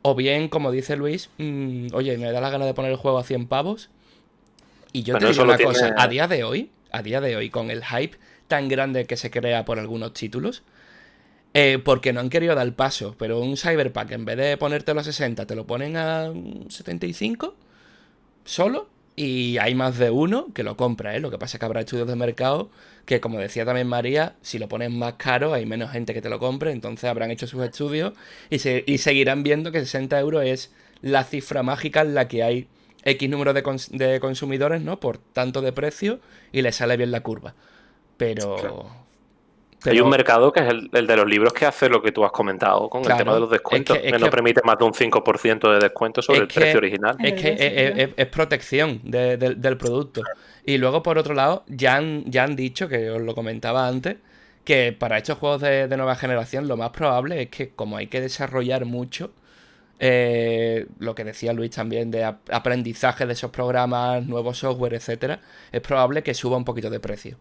o bien, como dice Luis, oye, me da la gana de poner el juego a 100 pavos. Y yo te digo una cosa, a día de hoy, con el hype tan grande que se crea por algunos títulos, porque no han querido dar el paso, pero un Cyberpunk, en vez de ponértelo a 60, te lo ponen a 75 solo, y hay más de uno que lo compra, ¿eh? Lo que pasa es que habrá estudios de mercado que, como decía también María, si lo pones más caro hay menos gente que te lo compre, entonces habrán hecho sus estudios y seguirán viendo que 60 euros es la cifra mágica en la que hay X número de consumidores, ¿no? Por tanto de precio y les sale bien la curva. Pero hay un mercado que es el de los libros que hace lo que tú has comentado con el tema de los descuentos, que no permite más de un 5% de descuento sobre el precio original. Es que es protección del producto. Y luego, por otro lado, ya han dicho, que os lo comentaba antes, que para estos juegos de nueva generación lo más probable es que, como hay que desarrollar mucho, lo que decía Luis también de aprendizaje de esos programas, nuevos software, etcétera, es probable que suba un poquito de precio.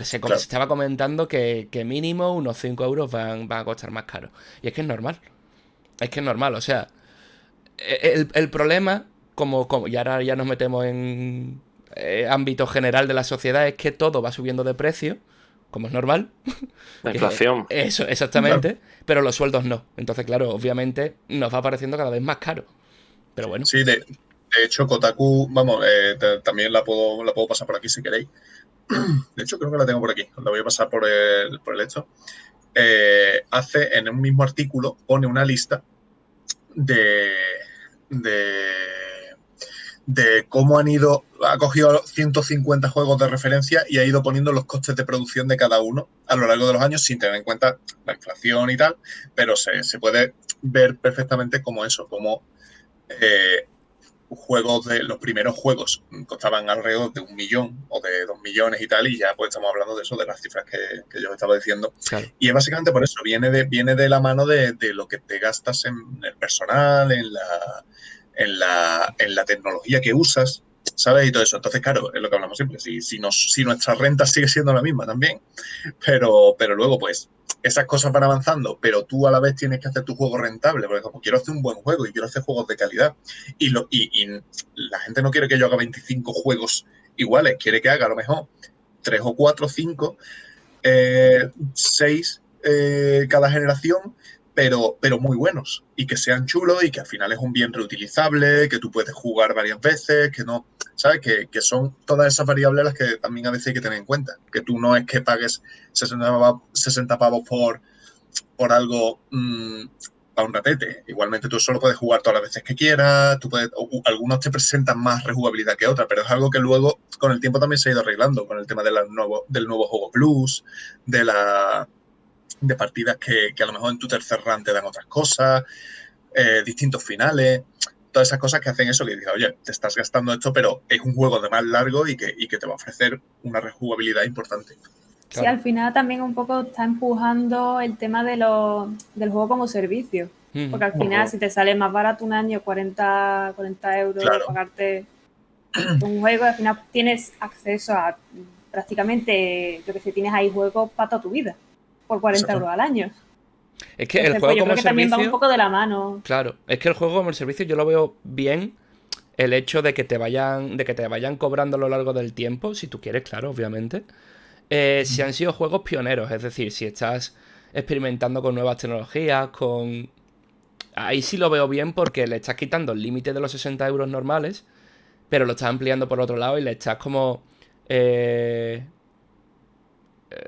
Se estaba comentando que mínimo unos 5 euros van a costar más caro. Y es que es normal. Es que es normal, o sea, el problema, y ahora ya nos metemos en ámbito general de la sociedad, es que todo va subiendo de precio, como es normal. La inflación. Eso, exactamente. Pero los sueldos no. Entonces, claro, obviamente nos va pareciendo cada vez más caro. Pero bueno. Sí, de hecho, Kotaku, vamos, también la puedo pasar por aquí si queréis. De hecho, creo que la tengo por aquí. La voy a pasar por el esto. Hace en un mismo artículo, pone una lista de cómo ha cogido 150 juegos de referencia y ha ido poniendo los costes de producción de cada uno a lo largo de los años sin tener en cuenta la inflación y tal, pero se puede ver perfectamente como eso, como los primeros juegos costaban alrededor de 1 millón o de 2 millones y tal, y ya pues estamos hablando de eso, de las cifras que yo os estaba diciendo. Claro. Y es básicamente por eso, viene de la mano de lo que te gastas en el personal, en la tecnología que usas, ¿sabes? Y todo eso. Entonces, claro, es lo que hablamos siempre, si nuestra renta sigue siendo la misma también, pero luego, pues, esas cosas van avanzando, pero tú a la vez tienes que hacer tu juego rentable, porque como quiero hacer un buen juego y quiero hacer juegos de calidad, y la gente no quiere que yo haga 25 juegos iguales, quiere que haga a lo mejor 3 o 4, 5, 6 cada generación, pero muy buenos y que sean chulos y que al final es un bien reutilizable, que tú puedes jugar varias veces, que no, ¿sabes? Que son todas esas variables las que también a veces hay que tener en cuenta, que tú no es que pagues 60 pavos por algo para un ratete. Igualmente tú solo puedes jugar todas las veces que quieras, algunos te presentan más rejugabilidad que otras, pero es algo que luego con el tiempo también se ha ido arreglando, con el tema del nuevo juego plus, de partidas que a lo mejor en tu tercer run te dan otras cosas, distintos finales, todas esas cosas que hacen eso, que dices, oye, te estás gastando esto, pero es un juego de más largo y que te va a ofrecer una rejugabilidad importante. Claro. Sí, al final también un poco está empujando el tema del juego como servicio. Porque al final, si te sale más barato un año, 40 euros, claro, pagarte un juego, al final tienes acceso a prácticamente, yo que sé, tienes ahí juegos para toda tu vida, por 40 euros al año. Es que el juego pues, yo como creo que servicio también va un poco de la mano. Claro, es que el juego como el servicio yo lo veo bien, el hecho de que te vayan cobrando a lo largo del tiempo, si tú quieres, claro, obviamente. Si han sido juegos pioneros, es decir, si estás experimentando con nuevas tecnologías, ahí sí lo veo bien porque le estás quitando el límite de los 60 euros normales, pero lo estás ampliando por otro lado y le estás como...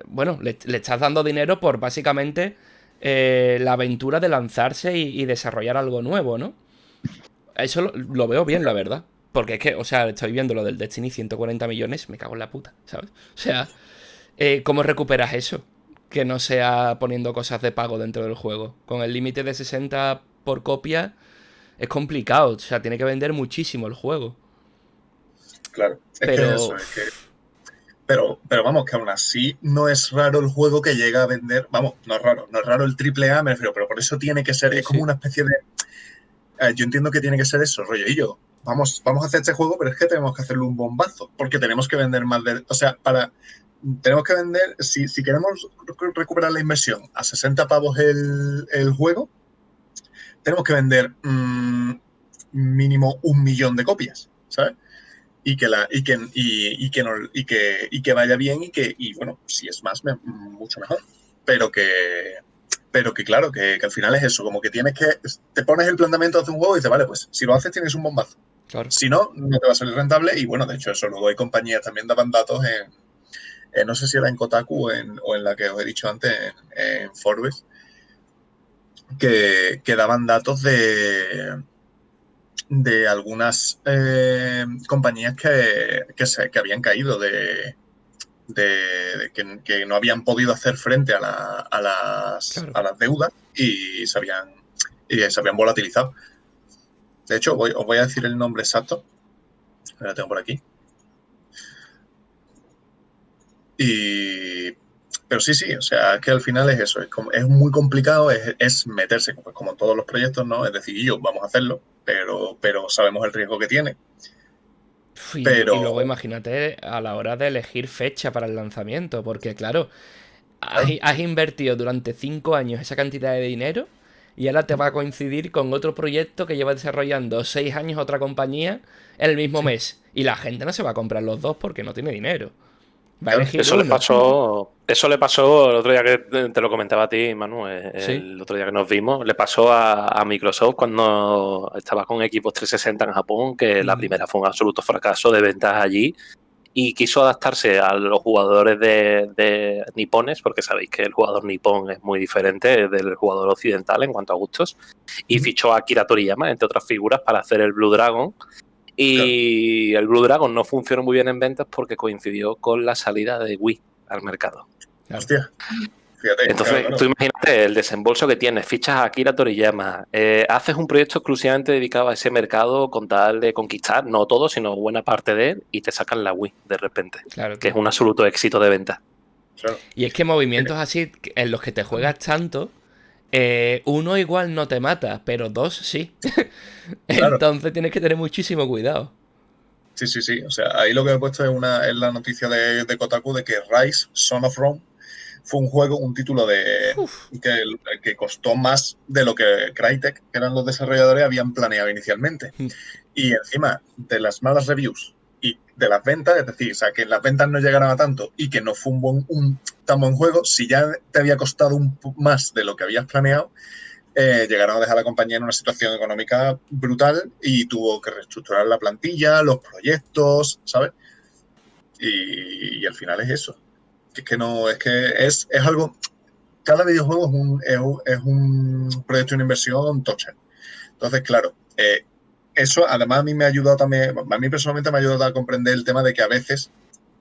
bueno, le estás dando dinero por básicamente la aventura de lanzarse y desarrollar algo nuevo, ¿no? Eso lo veo bien, la verdad. Porque es que, o sea, estoy viendo lo del Destiny 140 millones, me cago en la puta, ¿sabes? O sea... ¿cómo recuperas eso? Que no sea poniendo cosas de pago dentro del juego. Con el límite de 60 por copia es complicado. O sea, tiene que vender muchísimo el juego. Claro, pero vamos, que aún así no es raro el juego que llega a vender. Vamos, no es raro el AAA, me refiero, pero por eso tiene que ser, sí, es como una especie de... yo entiendo que tiene que ser eso, rollo. Y yo, vamos a hacer este juego, pero es que tenemos que hacerle un bombazo, porque tenemos que vender más de... O sea, tenemos que vender, si queremos recuperar la inversión a 60 pavos el juego, tenemos que vender mínimo 1 millón de copias, ¿sabes? Y que vaya bien y bueno, si es más, mucho mejor. Pero que claro, que al final es eso, como que te pones el planteamiento de hacer un juego y dices, vale, pues si lo haces tienes un bombazo. Claro. Si no, no te va a salir rentable y bueno, de hecho eso, luego hay compañías también daban datos no sé si era en Kotaku o en la que os he dicho antes, en Forbes, que daban datos de algunas compañías que habían caído que no habían podido hacer frente a las deudas y se habían volatilizado. De hecho, os voy a decir el nombre exacto. Lo tengo por aquí. Pero sí, o sea, es que al final es eso, es muy complicado, es meterse, pues como en todos los proyectos, ¿no? Es decir, vamos a hacerlo, pero sabemos el riesgo que tiene. Y luego imagínate a la hora de elegir fecha para el lanzamiento, porque claro, has invertido durante 5 años esa cantidad de dinero y ahora te va a coincidir con otro proyecto que lleva desarrollando 6 años otra compañía en el mismo mes. Y la gente no se va a comprar los dos porque no tiene dinero. Va a elegir Eso uno. le pasó el otro día que te lo comentaba a ti, Manu, ¿Sí? el otro día que nos vimos, le pasó a Microsoft cuando estaba con Xbox 360 en Japón, que la primera fue un absoluto fracaso de ventas allí y quiso adaptarse a los jugadores de nipones, porque sabéis que el jugador nipón es muy diferente del jugador occidental en cuanto a gustos, y fichó a Akira Toriyama, entre otras figuras, para hacer el Blue Dragon. Y el Blue Dragon no funcionó muy bien en ventas porque coincidió con la salida de Wii al mercado. Claro. Hostia, fíjate. Entonces, claro. Tú imagínate el desembolso que tienes, fichas a Akira Toriyama, haces un proyecto exclusivamente dedicado a ese mercado con tal de conquistar, no todo, sino buena parte de él, y te sacan la Wii de repente, claro, que es un absoluto éxito de venta. Claro. Y es que movimientos así, en los que te juegas tanto, uno igual no te mata, pero dos sí. Claro. Entonces tienes que tener muchísimo cuidado. Sí. O sea, ahí lo que he puesto es la noticia de Kotaku de que Rise, Son of Rome, fue un juego, un título que costó más de lo que Crytek, que eran los desarrolladores, habían planeado inicialmente. Y encima de las malas reviews y de las ventas, es decir, o sea, que las ventas no llegaron a tanto y que no fue un tan buen juego, si ya te había costado más de lo que habías planeado, llegaron a dejar a la compañía en una situación económica brutal y tuvo que reestructurar la plantilla, los proyectos, ¿sabes? Y al final es eso. Es algo. Cada videojuego es un proyecto, una inversión tocha. Entonces, claro, eso además a mí me ha ayudado también, a mí personalmente me ha ayudado a comprender el tema de que a veces,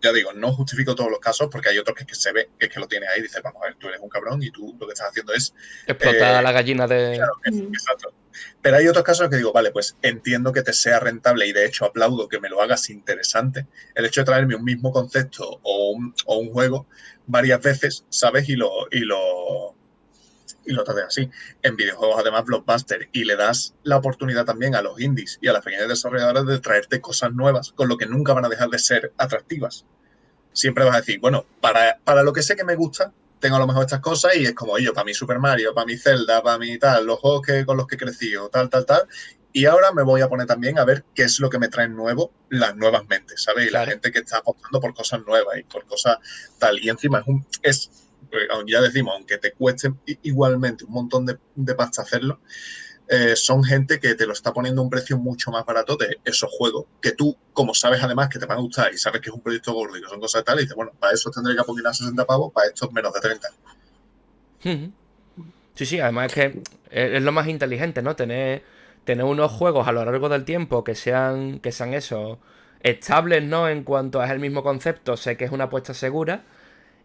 ya digo, no justifico todos los casos porque hay otros que se ve que es que lo tienes ahí y dices, vamos a ver, tú eres un cabrón y tú lo que estás haciendo es explotar la gallina de... Claro, exacto. Pero hay otros casos que digo, vale, pues entiendo que te sea rentable y de hecho aplaudo que me lo hagas interesante. El hecho de traerme un mismo concepto o un juego varias veces, ¿sabes? Y lo trates así. En videojuegos, además, blockbuster, y le das la oportunidad también a los indies y a las pequeñas desarrolladoras de traerte cosas nuevas, con lo que nunca van a dejar de ser atractivas. Siempre vas a decir, bueno, para lo que sé que me gusta, tengo a lo mejor estas cosas y es como yo, para mi Super Mario, para mi Zelda, para mi tal, los juegos con los que he crecido, tal. Y ahora me voy a poner también a ver qué es lo que me traen nuevo las nuevas mentes, ¿sabes? Y Claro. la gente que está apostando por cosas nuevas y por cosas tal. Y encima ya decimos, aunque te cueste igualmente un montón de pasta hacerlo, son gente que te lo está poniendo a un precio mucho más barato de esos juegos, que tú, como sabes además que te van a gustar y sabes que es un proyecto gordo y que son cosas tal, y dices, bueno, para eso tendré que apuntar 60 pavos, para estos menos de 30. Sí, además es que es lo más inteligente, ¿no? Tener unos juegos a lo largo del tiempo que sean eso, estables, ¿no? En cuanto a el mismo concepto, sé que es una apuesta segura.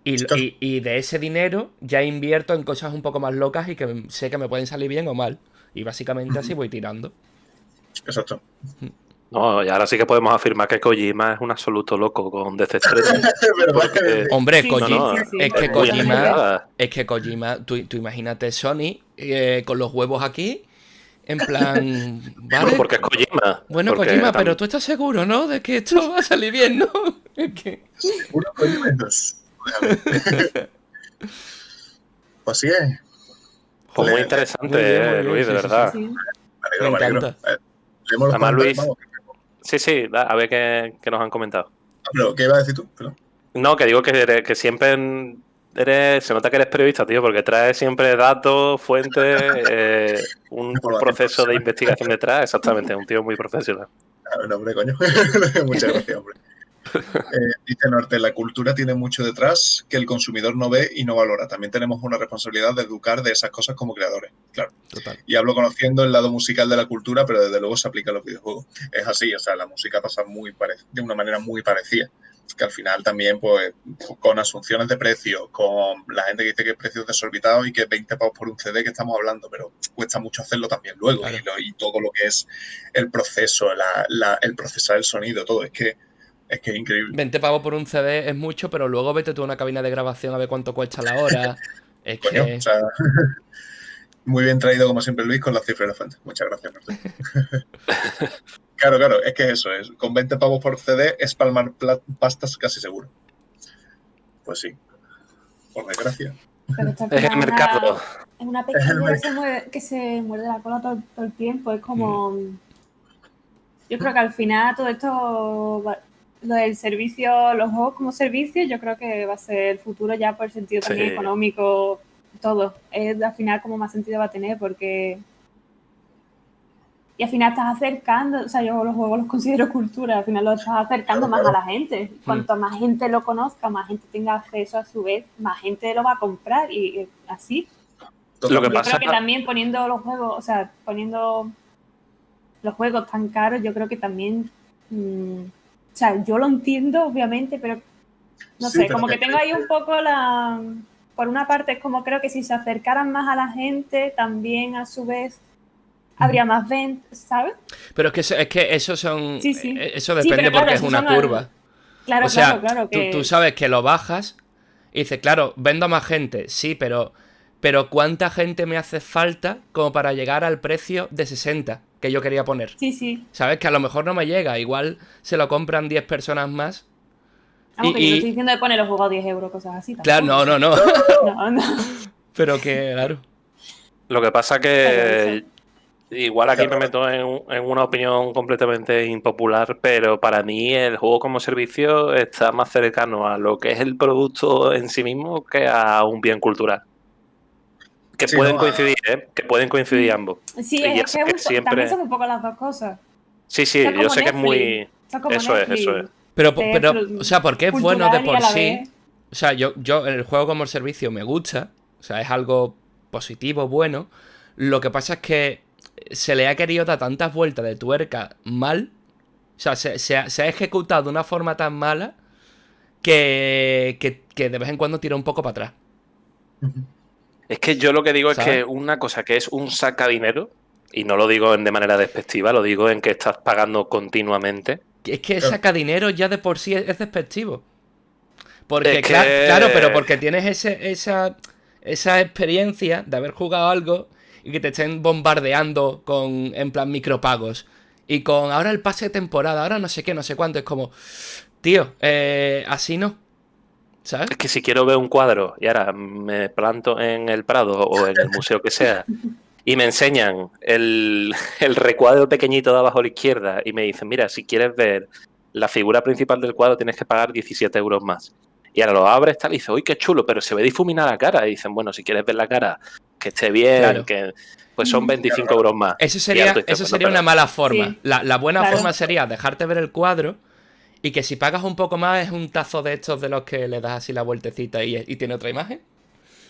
Y de ese dinero ya invierto en cosas un poco más locas y que sé que me pueden salir bien o mal. Y básicamente así voy tirando. Exacto. No, y ahora sí que podemos afirmar que Kojima es un absoluto loco con Death Stranding. Hombre, Sí, Kojima, sí. es que muy arriesgada. Kojima, tú imagínate Sony con los huevos aquí, en plan, ¿vale? Porque es Kojima. Bueno, porque Kojima, también... pero tú estás seguro, ¿no? De que esto va a salir bien, ¿no? Es que... Seguro, Kojima, pues sí es. Pues muy interesante, muy bien, Luis, sí, de sí, verdad. Sí. Me encanta. Leemos los Además, comentarios, Luis... vamos. Sí, a ver qué nos han comentado. Pero, ¿qué ibas a decir tú? Perdón. No, que digo que siempre se nota que eres periodista, tío, porque traes siempre datos, fuentes, un proceso de investigación detrás. Exactamente, un tío muy profesional. No, hombre, coño. Muchas gracias, hombre. Dice Norte, la cultura tiene mucho detrás que el consumidor no ve y no valora. También tenemos una responsabilidad de educar de esas cosas como creadores, claro. Total. Y hablo conociendo el lado musical de la cultura, pero desde luego se aplica a los videojuegos. Es así, o sea, la música pasa de una manera muy parecida. Que al final también, pues, con asunciones de precios, con la gente que dice que es precios desorbitados y que 20 pavos por un CD que estamos hablando, pero cuesta mucho hacerlo también luego. Claro. Y todo lo que es el proceso, el procesar el sonido, todo. Es que Es que es increíble. 20 pavos por un CD es mucho, pero luego vete tú a una cabina de grabación a ver cuánto cuesta la hora. Es Coño, que... o sea, muy bien traído como siempre Luis con las cifras de la fuente. Muchas gracias, Martín. Claro, es que eso es. Con 20 pavos por CD es palmar pastas casi seguro. Pues sí, por desgracia. Pero esto al Es el final mercado. es una Es el pesquilla que se muerde la cola todo el tiempo. Es como... Yo creo que al final todo esto, lo del servicio, los juegos como servicio, yo creo que va a ser el futuro ya por el sentido también Sí. económico, todo. Es al final como más sentido va a tener porque... Y al final estás acercando, o sea, yo los juegos los considero cultura, al final lo estás acercando más a la gente. Cuanto más gente lo conozca, más gente tenga acceso a su vez, más gente lo va a comprar y así. Lo que Yo pasa creo que también poniendo los juegos, o sea, poniendo los juegos tan caros, yo creo que también, o sea, yo lo entiendo obviamente, pero no Sí, sé, pero como que tengo ahí un poco por una parte es como creo que si se acercaran más a la gente, también a su vez habría más ventas, ¿sabes? Pero es que eso son... Sí, sí. Eso Sí, depende pero claro, porque es esos una son los- curva. Claro, O sea, claro, que... tú sabes que lo bajas y dices, claro, vendo a más gente, sí, pero ¿cuánta gente me hace falta como para llegar al precio de 60 que yo quería poner? Sí, sí. ¿Sabes? Que a lo mejor no me llega, igual se lo compran 10 personas más. Vamos, que yo no estoy diciendo de poner los juegos a 10 euros, cosas así. Claro, Tampoco. no. No. Pero que, claro. Lo que pasa Pero que eso. igual aquí me Claro. meto en una opinión completamente impopular, pero para mí el juego como servicio está más cercano a lo que es el producto en sí mismo que a un bien cultural. Que Sí, pueden ¿no? coincidir, ¿eh? Que pueden coincidir ambos. Sí, Y ya es sé que que también siempre... son un poco las dos cosas. Sí, Son yo como sé que es Netflix. muy... Son como Eso es. Netflix. Pero, o sea, porque es bueno de Cultural y a por la sí. vez. O sea, yo el juego como servicio me gusta. O sea, es algo positivo, bueno. Lo que pasa es que se le ha querido dar tantas vueltas de tuerca mal. O sea, se ha ejecutado de una forma tan mala que de vez en cuando tira un poco para atrás. Es que yo lo que digo es ¿Sabes? que una cosa que es un sacadinero, y no lo digo de manera despectiva, lo digo en que estás pagando continuamente. Es que saca dinero ya de por sí es despectivo. Porque, Es que... claro, pero porque tienes esa experiencia de haber jugado algo y que te estén bombardeando con, en plan, micropagos. Y con ahora el pase de temporada, ahora no sé qué, no sé cuánto. Es como, tío, así no. ¿Sabes? Es que si quiero ver un cuadro y ahora me planto en el Prado o en el museo que sea y me enseñan el recuadro pequeñito de abajo a la izquierda y me dicen, mira, si quieres ver la figura principal del cuadro tienes que pagar 17 euros más. Y ahora lo abres tal y dices, uy, qué chulo, pero se ve difuminada la cara. Y dicen, bueno, si quieres ver la cara, que esté bien, Claro. pues son 25 euros más. Eso Y ahora sería, tú dices, eso bueno, sería pero- una mala forma. Sí. La buena Claro. forma sería dejarte ver el cuadro y que si pagas un poco más es un tazo de estos de los que le das así la vueltecita y tiene otra imagen.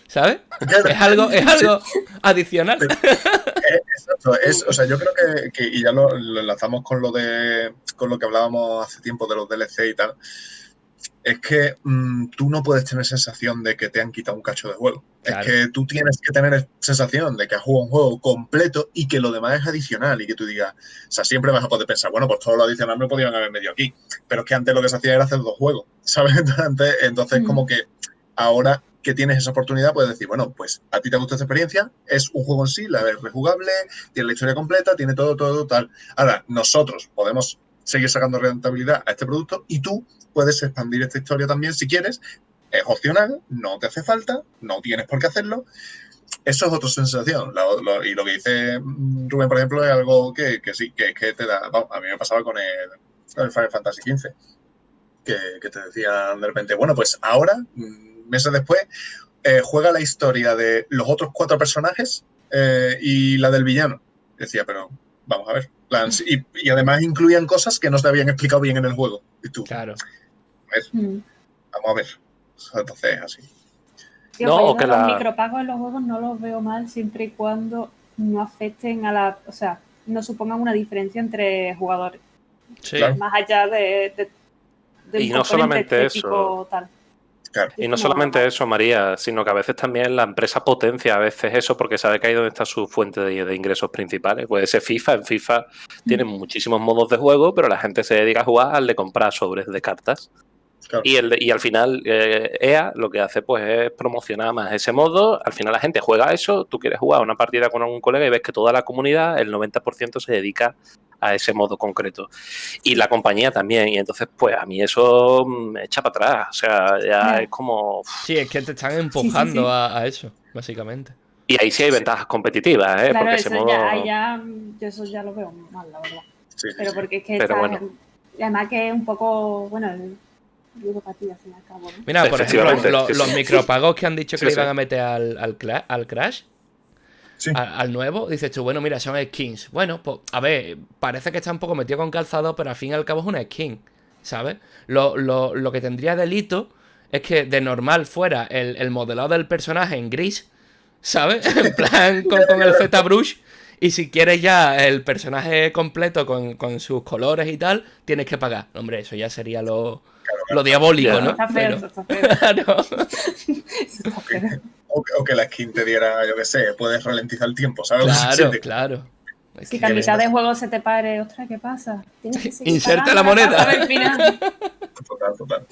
¿Sabes? Es algo adicional. Exacto, o sea, yo creo y ya lo enlazamos con con lo que hablábamos hace tiempo de los DLC y tal, es que tú no puedes tener sensación de que te han quitado un cacho de juego. Claro. Es que tú tienes que tener sensación de que has jugado un juego completo y que lo demás es adicional y que tú digas, o sea, siempre vas a poder pensar, bueno, pues todo lo adicional me podían haber metido aquí, pero es que antes lo que se hacía era hacer dos juegos, ¿sabes? Entonces como que ahora que tienes esa oportunidad puedes decir, bueno, pues a ti te gusta esta experiencia, es un juego en sí, la es rejugable, tiene la historia completa, tiene todo tal. Ahora, nosotros podemos seguir sacando rentabilidad a este producto y tú puedes expandir esta historia también si quieres. Es opcional, no te hace falta, no tienes por qué hacerlo. Eso es otra sensación. Y lo que dice Rubén, por ejemplo, es algo que sí, que es que te da. Vamos, a mí me pasaba con el Final Fantasy XV, que te decían de repente, bueno, pues ahora, meses después, juega la historia de los otros 4 personajes y la del villano. Decía, pero vamos a ver. Y además incluían cosas que no te habían explicado bien en el juego. Y tú, Claro. a ver, vamos a ver. Entonces, así. Tío, No, pues o yo que los la... micropagos en los juegos no los veo mal siempre y cuando no afecten a la... O sea, no supongan una diferencia entre jugadores. Sí. Claro. Más allá de un Y no componente solamente estético eso. tal. Claro. Y no solamente eso, María, sino que a veces también la empresa potencia a veces eso porque sabe que ahí donde está su fuente de ingresos principales. Puede ser FIFA. En FIFA tienen muchísimos modos de juego, pero la gente se dedica a jugar al de comprar sobres de cartas. Claro. Y al final EA lo que hace pues es promocionar más ese modo. Al final la gente juega a eso, tú quieres jugar una partida con algún colega y ves que toda la comunidad, el 90% se dedica a ese modo concreto. Y la compañía también. Y entonces pues a mí eso me echa para atrás. O sea, ya es como... Sí, es que te están empujando Sí. A eso, básicamente. Y ahí sí hay ventajas competitivas, ¿eh? Claro, Porque eso ese modo... yo eso ya lo veo mal, la verdad. Sí, Pero sí. porque es que Pero está, bueno. además que es un poco, bueno, ludopatía al fin y al cabo, ¿no? Mira, por ejemplo, Efectivamente, sí, los sí. micropagos que han dicho que Sí, le sí. iban a meter al Crash, Sí. al nuevo, dices tú, bueno, mira, son skins. Bueno, pues, a ver, parece que está un poco metido con calzado, pero al fin y al cabo es una skin, ¿sabes? Lo que tendría delito es que de normal fuera el modelado del personaje en gris, ¿sabes? En plan, con el ZBrush. Y si quieres ya el personaje completo con sus colores y tal, tienes que pagar. Hombre, eso ya sería lo diabólico, Ya. ¿no? Está feo, eso está feo. Claro. Eso está feo. O que la skin te diera, yo qué sé, puedes ralentizar el tiempo, ¿sabes? Claro, claro. Es Si que- que a mitad de juego se te pare, ostras, ¿qué pasa? Tienes que seguir Inserta pagando la moneda. para saber el final. Total.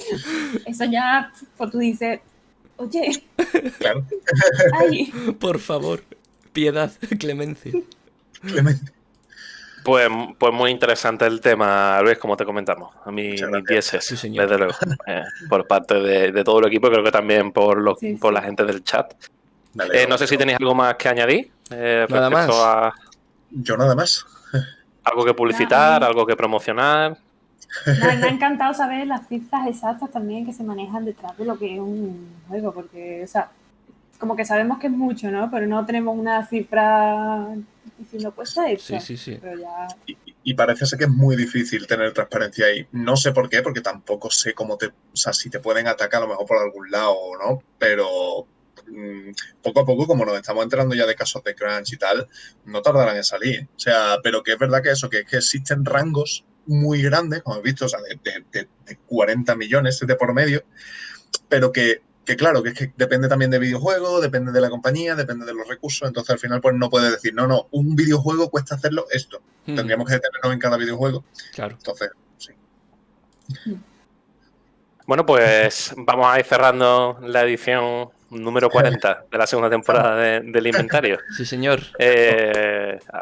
Eso ya, pues tú dices, oye, Claro. ay, Por favor, piedad, clemencia. Clemente. Pues muy interesante el tema, Luis, como te comentamos. A mí Muchas mis gracias. dieces, Sí, señor. desde luego. Por parte de todo el equipo, creo que también por Sí, por sí. la gente del chat. Me alegro, No sé si tenéis algo más que añadir Nada respecto más. a Yo nada más. algo que publicitar, Nada. algo que promocionar. me ha encantado saber las cifras exactas también que se manejan detrás de lo que es un juego, porque, o sea, como que sabemos que es mucho, ¿no? Pero no tenemos una cifra diciendo cuesta esto. Sí. Pero ya, Y parece ser que es muy difícil tener transparencia ahí. No sé por qué, porque tampoco sé cómo o sea, si te pueden atacar a lo mejor por algún lado o no, pero poco a poco, como nos estamos enterando ya de casos de crunch y tal, no tardarán en salir. O sea, pero que es verdad que eso, que existen rangos muy grandes, como he visto, o sea, de 40 millones de por medio, pero que claro, que es que depende también de videojuegos, depende de la compañía, depende de los recursos, entonces al final pues no puedes decir, no, un videojuego cuesta hacerlo esto. Tendríamos que detenernos en cada videojuego. Claro. Entonces, sí. Bueno, pues vamos a ir cerrando la edición número 40 de la segunda temporada del inventario. Sí, señor.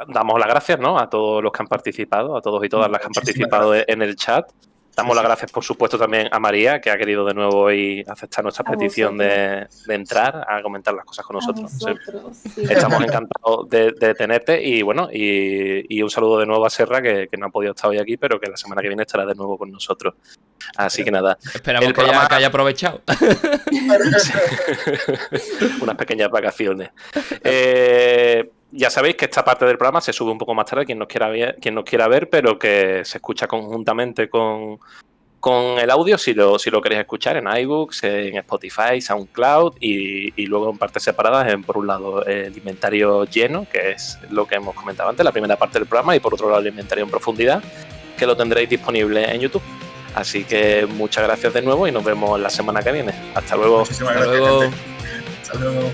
Damos las gracias, ¿no?, a todos los que han participado, a todos y todas las que han Muchísimas participado en el chat. Damos las gracias, por supuesto, también a María, que ha querido de nuevo hoy aceptar nuestra petición de entrar a comentar las cosas con nosotros. a vosotros, sí. Estamos encantados de tenerte y bueno, y un saludo de nuevo a Serra, que no ha podido estar hoy aquí, pero que la semana que viene estará de nuevo con nosotros. Así que nada, Esperamos el que, programa- que haya aprovechado. unas pequeñas vacaciones. Ya sabéis que esta parte del programa se sube un poco más tarde, quien nos quiera ver, pero que se escucha conjuntamente con el audio si lo queréis escuchar en iBooks, en Spotify, SoundCloud y luego en partes separadas, por un lado el inventario lleno, que es lo que hemos comentado antes, la primera parte del programa, y por otro lado el inventario en profundidad, que lo tendréis disponible en YouTube. Así que muchas gracias de nuevo y nos vemos la semana que viene. Hasta luego. Muchísimas Hasta gracias, luego. gente. Hasta luego.